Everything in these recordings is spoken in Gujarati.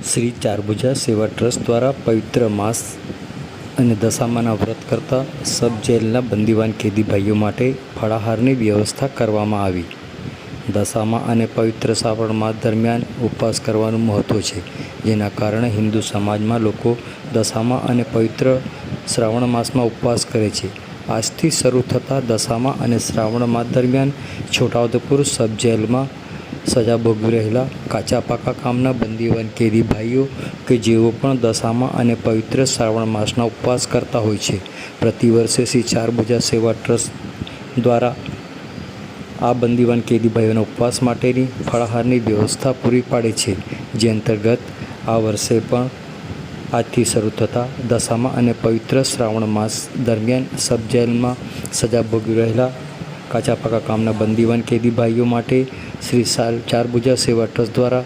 શ્રી ચારભુજા સેવા ટ્રસ્ટ દ્વારા પવિત્ર માસ અને દશામાના વ્રત કરતા સબ જેલના બંદીવાન કેદી ભાઈઓ માટે ફળાહારની વ્યવસ્થા કરવામાં આવી। દશામા અને પવિત્ર શ્રાવણ માસ દરમિયાન ઉપવાસ કરવાનું મહત્ત્વ છે, જેના કારણે હિન્દુ સમાજમાં લોકો દશામા અને પવિત્ર શ્રાવણ માસમાં ઉપવાસ કરે છે। આજથી શરૂ થતા દશામા અને શ્રાવણ માસ દરમિયાન છોટાઉદેપુર સબ જેલમાં સજા ભોગવી રહેલા કાચા પાકા કામના બંદીવાન કેદી ભાઈઓ કે જેઓ પણ દશામા અને પવિત્ર શ્રાવણ માસના ઉપવાસ કરતા હોય છે, પ્રતિવર્ષે શ્રી ચારભુજા સેવા ટ્રસ્ટ દ્વારા આ બંદીવાન કેદી ભાઈઓના ઉપવાસ માટેની ફળાહારની વ્યવસ્થા પૂરી પાડે છે, જે અંતર્ગત આ વર્ષે પણ આજથી શરૂ થતા દશામા અને પવિત્ર શ્રાવણ માસ દરમિયાન સબ જેલમાં સજા ભોગવી રહેલા કાચા પાકા કામના બંદીવાન કેદી ભાઈઓ માટે શ્રી ચારભુજા સેવા ટ્રસ્ટ દ્વારા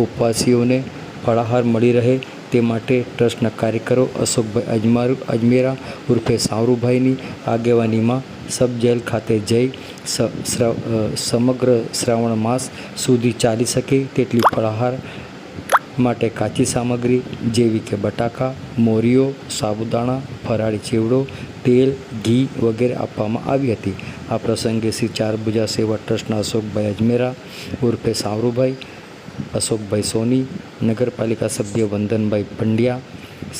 ઉપવાસીઓને ફળાહાર મળી રહે તે માટે ટ્રસ્ટના કાર્યકરો અશોકભાઈ અજમેરા ઉર્ફે સાવરુભાઈની આગેવાનીમાં સબ જેલ ખાતે જઈ સમગ્ર શ્રાવણ માસ સુધી ચાલી શકે તેટલી ફળાહાર માટે કાચી સામગ્રી જેવી કે બટાકા, મોરીઓ, સાબુદાણા, ફરાળી ચેવડો, તેલ, ઘી વગેરે આપવામાં આવી હતી। આ પ્રસંગે શ્રી ચારભુજા સેવા ટ્રસ્ટના અશોકભાઈ અજમેરા ઉર્ફે સાવરુભાઈ, અશોકભાઈ સોની, નગરપાલિકા સભ્ય વંદનભાઈ પંડ્યા,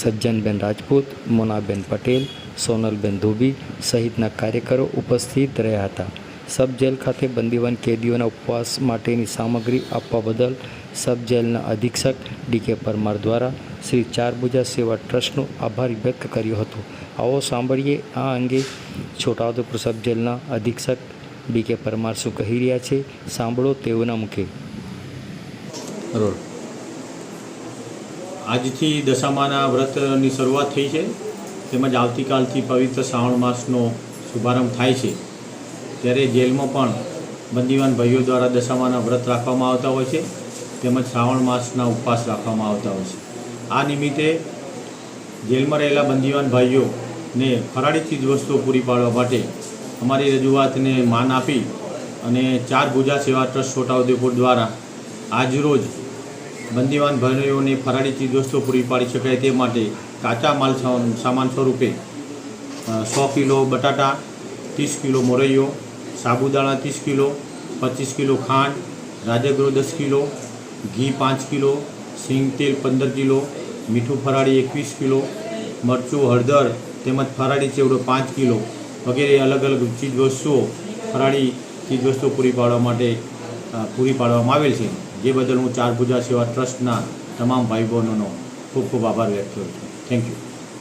સજ્જનબેન રાજપૂત, મોનાબેન પટેલ, સોનલબેન ધોબી સહિતના કાર્યકરો ઉપસ્થિત રહ્યા હતા। સબ જેલ ખાતે બંદીવાન કેદીઓના ઉપવાસ માટેની સામગ્રી આપવા બદલ સબ જેલના અધિક્ષક ડી.કે. પરમાર દ્વારા શ્રી ચારભુજા સેવા ટ્રસ્ટનો આભાર વ્યક્ત કર્યો હતો। આવો સાંભળીએ આ અંગે છોટાઉદેપુર સબ જેલના અધિક્ષક ડી.કે. પરમાર શું કહી રહ્યા છે, સાંભળો તેઓના મુખે। આજથી દશામાના વ્રતની શરૂઆત થઈ છે, તેમજ આવતીકાલથી પવિત્ર શ્રાવણ માસનો શુભારંભ થાય છે, ત્યારે જેલમાં પણ બંદીવાન ભાઈઓ દ્વારા દશામાના વ્રત રાખવામાં આવતા હોય છે, તેમજ શ્રાવણ માસના ઉપવાસ રાખવામાં આવતા હોય છે। આ નિમિત્તે જેલમાં રહેલા બંદીવાન ભાઈઓને ફરાળી ચીજવસ્તુઓ પૂરી પાડવા માટે અમારી રજૂઆતને માન આપી અને ચારભુજા સેવા ટ્રસ્ટ છોટાઉદેપુર દ્વારા આજરોજ બંદીવાન ભાઈઓને ફરાળી ચીજવસ્તુઓ પૂરી પાડી શકાય તે માટે કાચા માલ સામાન સ્વરૂપે 100 કિલો બટાટા, 30 કિલો મોરૈયો, સાબુદાણા 30 કિલો, 25 કિલો ખાંડ, રાજગરો 10 કિલો, ઘી 5 કિલો, સિંગ તેલ 15 કિલો, મીઠું ફરાળી 21 કિલો, મરચું, હળદર તેમજ ફરાળી ચેવડો 5 કિલો વગેરે અલગ અલગ ચીજવસ્તુઓ ફરાળી ચીજવસ્તુઓ પૂરી પાડવામાં આવેલ છે, જે બદલ હું ચારભુજા સેવા ટ્રસ્ટના તમામ ભાઈ બહેનોનો ખૂબ ખૂબ આભાર વ્યક્ત કરું છું। Thank you.